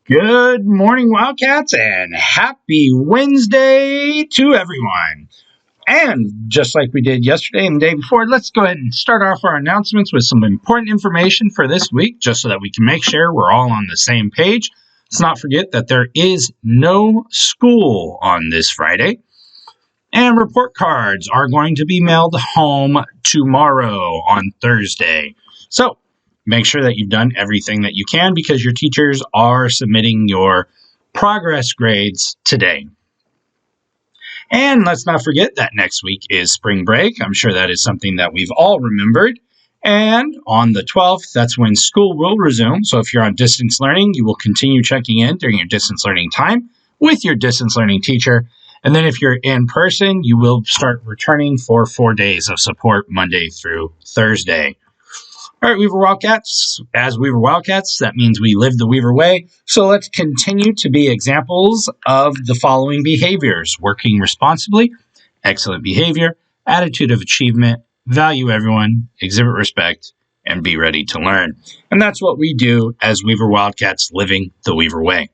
Good morning, Wildcats, and happy Wednesday to everyone. And just like we did yesterday and the day before, let's go ahead and start off our announcements with some important information for this week, just so that we can make sure we're all on the same page. Let's not forget that there is no school on this Friday, and report cards are going to be mailed home tomorrow on Thursday. So make sure that you've done everything that you can because your teachers are submitting your progress grades today. And let's not forget that next week is spring break. I'm sure that is something that we've all remembered. And on the 12th, that's when school will resume. So if you're on distance learning, you will continue checking in during your distance learning time with your distance learning teacher. And then if you're in person, you will start returning for 4 days of support, Monday through Thursday. All right, Weaver Wildcats. As Weaver Wildcats, that means we live the Weaver way. So let's continue to be examples of the following behaviors: working responsibly, excellent behavior, attitude of achievement, value everyone, exhibit respect, and be ready to learn. And that's what we do as Weaver Wildcats, living the Weaver way.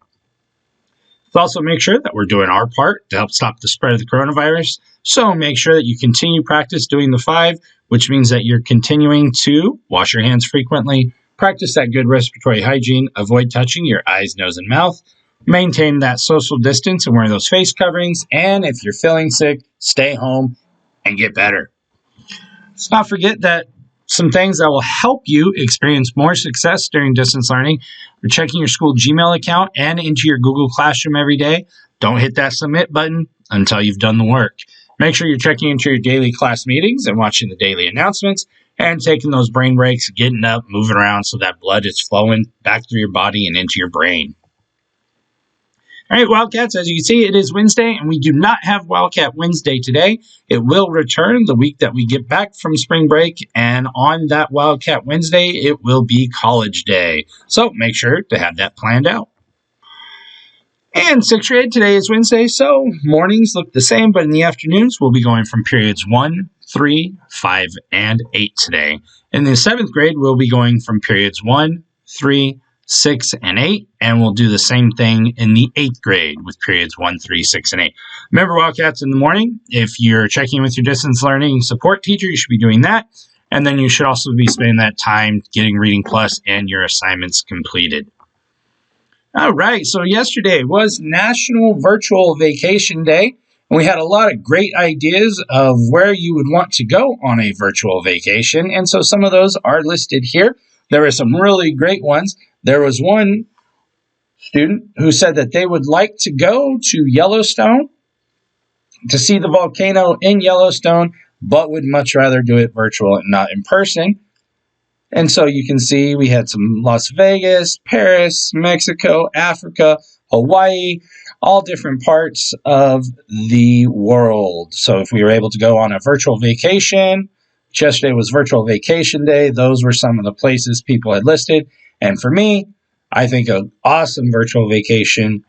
Let's also make sure that we're doing our part to help stop the spread of the coronavirus. So make sure that you continue practice doing the 5, which means that you're continuing to wash your hands frequently, practice that good respiratory hygiene, avoid touching your eyes, nose, and mouth, maintain that social distance and wear those face coverings, and if you're feeling sick, stay home and get better. Let's not forget that some things that will help you experience more success during distance learning are checking your school Gmail account and into your Google Classroom every day. Don't hit that submit button until you've done the work. Make sure you're checking into your daily class meetings and watching the daily announcements and taking those brain breaks, getting up, moving around so that blood is flowing back through your body and into your brain. All right, Wildcats, as you can see, it is Wednesday, and we do not have Wildcat Wednesday today. It will return the week that we get back from spring break, and on that Wildcat Wednesday, it will be College Day. So make sure to have that planned out. And 6th grade, today is Wednesday, so mornings look the same, but in the afternoons, we'll be going from periods 1, 3, 5, and 8 today. In the 7th grade, we'll be going from periods 1, 3, 6, and 8, and we'll do the same thing in the 8th grade with periods 1, 3, 6, and 8. Remember, Wildcats, in the morning, if you're checking with your distance learning support teacher, you should be doing that, and then you should also be spending that time getting Reading Plus and your assignments completed. All right, so yesterday was National Virtual Vacation Day, and we had a lot of great ideas of where you would want to go on a virtual vacation, and so some of those are listed here. There were some really great ones. There was one student who said that they would like to go to Yellowstone to see the volcano in Yellowstone, but would much rather do it virtual and not in person. And so you can see we had some Las Vegas, Paris, Mexico, Africa, Hawaii, all different parts of the world. So if we were able to go on a virtual vacation, yesterday was Virtual Vacation Day. Those were some of the places people had listed. And for me, I think an awesome virtual vacation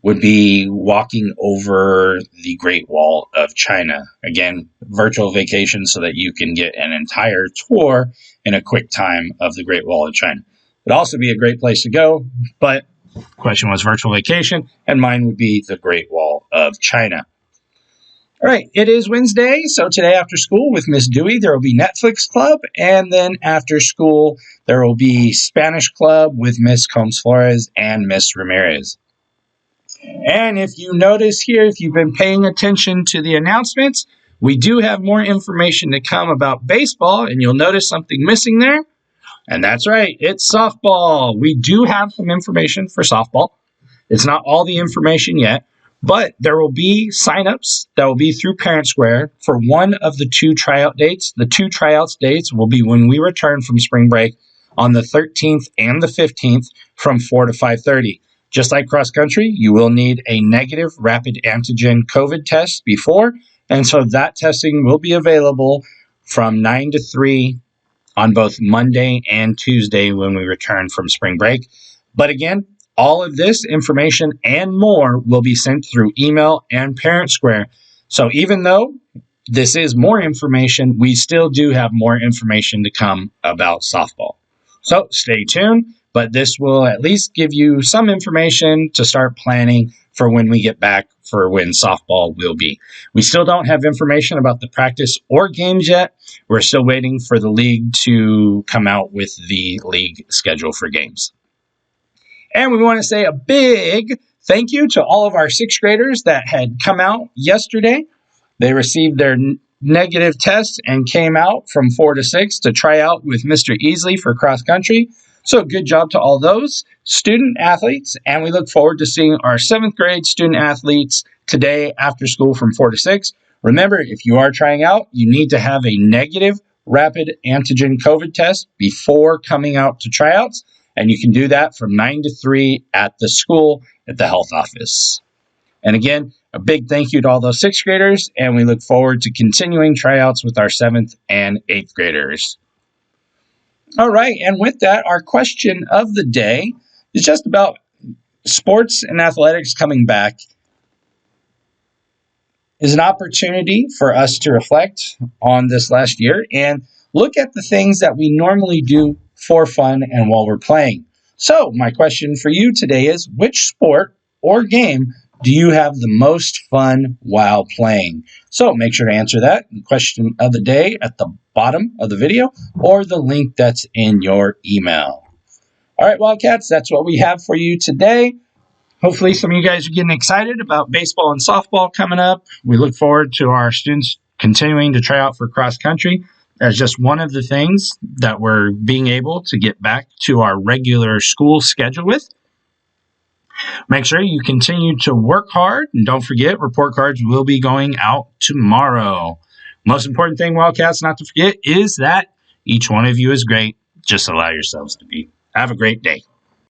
would be walking over the Great Wall of China. Again, virtual vacation so that you can get an entire tour in a quick time of the Great Wall of China. It would also be a great place to go, but the question was virtual vacation, and mine would be the Great Wall of China. All right, it is Wednesday, so today after school with Miss Dewey, there will be Netflix Club, and then after school, there will be Spanish Club with Miss Combs Flores and Miss Ramirez. And if you notice here, if you've been paying attention to the announcements, we do have more information to come about baseball, and you'll notice something missing there. And that's right, it's softball. We do have some information for softball. It's not all the information yet, but there will be signups that will be through Parent Square for one of the 2 tryout dates. The 2 tryouts dates will be when we return from spring break on the 13th and the 15th from 4 to 5:30. Just like cross country, you will need a negative rapid antigen COVID test before, and so that testing will be available from 9 to 3 on both Monday and Tuesday when we return from spring break. But again, all of this information and more will be sent through email and Parent Square. So even though this is more information, we still do have more information to come about softball. So stay tuned. but this will at least give you some information to start planning for when we get back for when softball will be. We still don't have information about the practice or games yet. We're still waiting for the league to come out with the league schedule for games. And we want to say a big thank you to all of our sixth graders that had come out yesterday. They received their negative test and came out from 4 to 6 to try out with Mr. Easley for cross country. So good job to all those student athletes, and we look forward to seeing our 7th grade student athletes today after school from 4 to 6. Remember, if you are trying out, you need to have a negative rapid antigen COVID test before coming out to tryouts, and you can do that from 9 to 3 at the school at the health office. And again, a big thank you to all those 6th graders, and we look forward to continuing tryouts with our 7th and 8th graders. All right, and with that, our question of the day is just about sports and athletics coming back is an opportunity for us to reflect on this last year and look at the things that we normally do for fun and while we're playing. So my question for you today is, which sport or game do you have the most fun while playing? So make sure to answer that question of the day at the bottom of the video or the link that's in your email. All right, Wildcats, that's what we have for you today. Hopefully some of you guys are getting excited about baseball and softball coming up. We look forward to our students continuing to try out for cross country as just one of the things that we're being able to get back to our regular school schedule with. Make sure you continue to work hard, and don't forget, report cards will be going out tomorrow. Most important thing, Wildcats, not to forget, is that each one of you is great. Just allow yourselves to be. Have a great day.